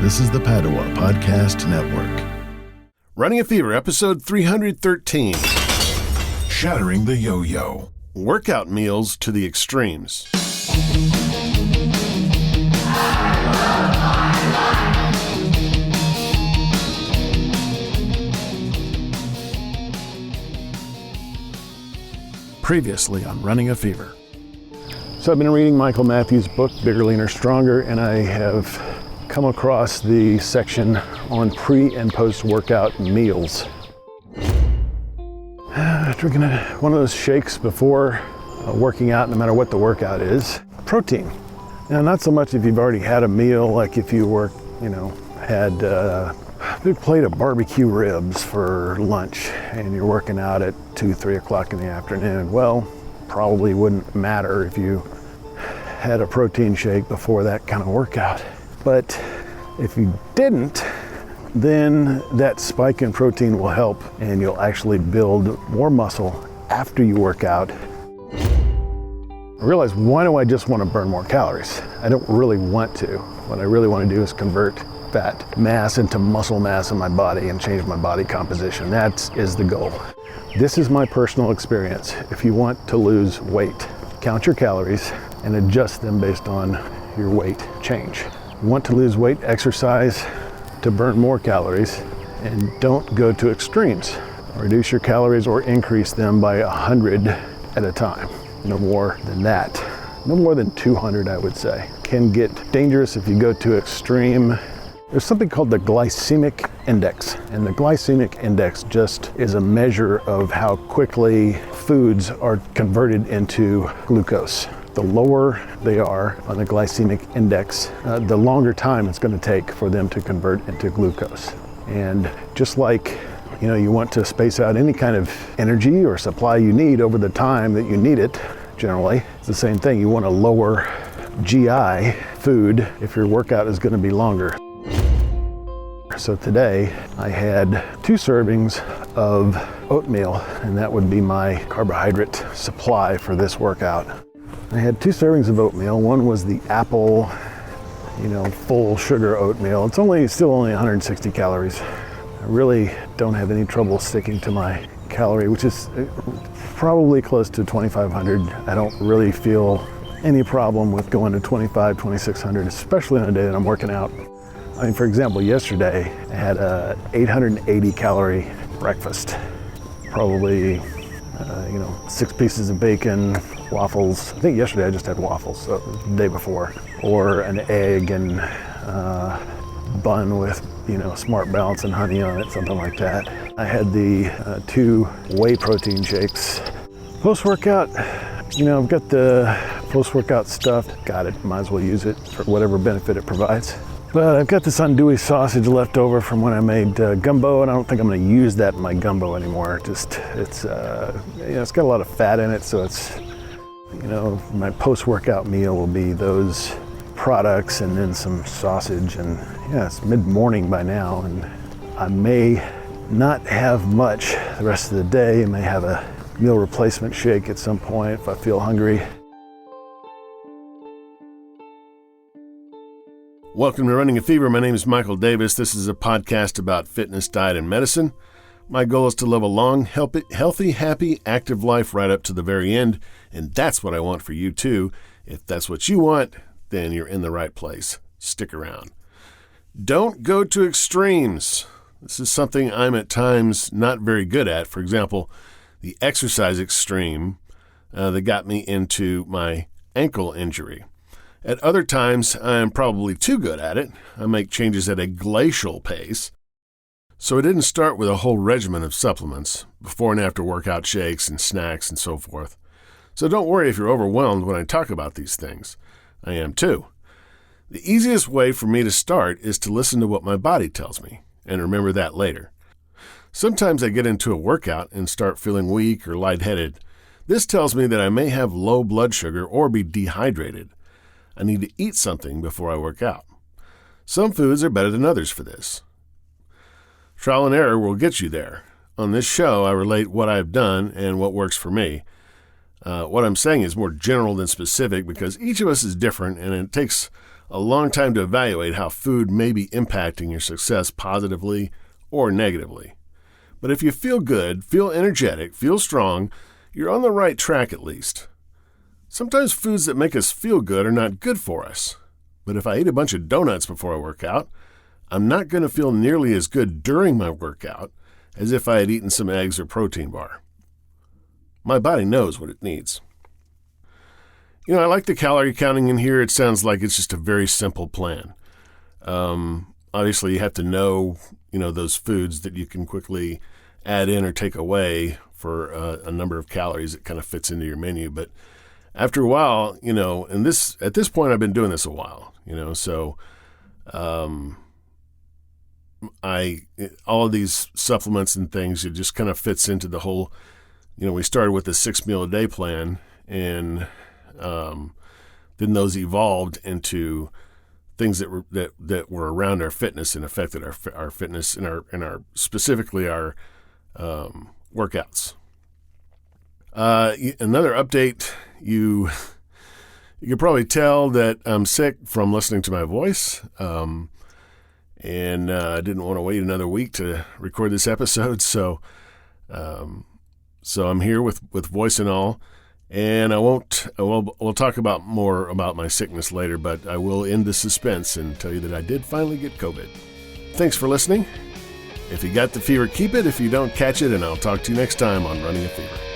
This is the Padua Podcast Network. Running a Fever, episode 313. Shattering the yo-yo. Workout meals to the extremes. Previously on Running a Fever. So I've been reading Michael Matthews' book, Bigger, Leaner, Stronger, and I have come across the section on pre and post workout meals. Drinking one of those shakes before working out, no matter what the workout is. Protein. Now, not so much if you've already had a meal, like if you had a big plate of barbecue ribs for lunch and you're working out at 2-3 o'clock in the afternoon. Well, probably wouldn't matter if you had a protein shake before that kind of workout. But if you didn't, then that spike in protein will help and you'll actually build more muscle after you work out. I realized, why do I just want to burn more calories? I don't really want to. What I really want to do is convert fat mass into muscle mass in my body and change my body composition. That is the goal. This is my personal experience. If you want to lose weight, count your calories and adjust them based on your weight change. You want to lose weight, exercise to burn more calories, and don't go to extremes. Reduce your calories or increase them by 100 at a time. No more than that. No more than 200, I would say. Can get dangerous if you go to extreme. There's something called the glycemic index, and the glycemic index just is a measure of how quickly foods are converted into glucose. The lower they are on the glycemic index, the longer time it's going to take for them to convert into glucose. And just like you want to space out any kind of energy or supply you need over the time that you need it, generally, it's the same thing. You want a lower GI food if your workout is going to be longer. So today I had 2 servings of oatmeal, and that would be my carbohydrate supply for this workout. I had 2 servings of oatmeal. One was the apple, full sugar oatmeal. It's still only 160 calories. I really don't have any trouble sticking to my calorie, which is probably close to 2,500. I don't really feel any problem with going to 2,600, especially on a day that I'm working out. I mean, for example, yesterday I had a 880 calorie breakfast. Probably, 6 pieces of bacon, waffles. I think yesterday I just had waffles, so the day before. Or an egg and bun with, Smart Balance and honey on it, something like that. I had the 2 whey protein shakes. Post-workout, I've got the post-workout stuff. Got it, might as well use it for whatever benefit it provides. But I've got this andouille sausage left over from when I made gumbo, and I don't think I'm going to use that in my gumbo anymore. It's got a lot of fat in it, so it's, my post-workout meal will be those products and then some sausage. And it's mid-morning by now, and I may not have much the rest of the day. I may have a meal replacement shake at some point if I feel hungry. Welcome to Running a Fever. My name is Michael Davis. This is a podcast about fitness, diet, and medicine. My goal is to live a long, healthy, happy, active life right up to the very end, and that's what I want for you too. If that's what you want, then you're in the right place. Stick around. Don't go to extremes. This is something I'm at times not very good at. For example, the exercise extreme that got me into my ankle injury. At other times, I'm probably too good at it. I make changes at a glacial pace. So I didn't start with a whole regimen of supplements, before and after workout shakes and snacks and so forth. So don't worry if you're overwhelmed when I talk about these things. I am too. The easiest way for me to start is to listen to what my body tells me, and remember that later. Sometimes I get into a workout and start feeling weak or lightheaded. This tells me that I may have low blood sugar or be dehydrated. I need to eat something before I work out. Some foods are better than others for this. Trial and error will get you there. On this show, I relate what I've done and what works for me. What I'm saying is more general than specific because each of us is different and it takes a long time to evaluate how food may be impacting your success positively or negatively. But if you feel good, feel energetic, feel strong, you're on the right track at least. Sometimes foods that make us feel good are not good for us. But if I eat a bunch of donuts before I work out, I'm not going to feel nearly as good during my workout as if I had eaten some eggs or protein bar. My body knows what it needs. I like the calorie counting in here. It sounds like it's just a very simple plan. Obviously, you have to know, those foods that you can quickly add in or take away for a number of calories that kind of fits into your menu. But after a while, and at this point, I've been doing this a while, so all of these supplements and things, it just kind of fits into the whole, we started with a 6 meal a day plan, and then those evolved into things that were around our fitness and affected our fitness and our specifically our workouts. Another update, you can probably tell that I'm sick from listening to my voice, and I didn't want to wait another week to record this episode, so I'm here with voice and all. And we'll talk about more about my sickness later, but I will end the suspense and tell you that I did finally get COVID. Thanks for listening. If you got the fever, keep it. If you don't, catch it, and I'll talk to you next time on Running a Fever.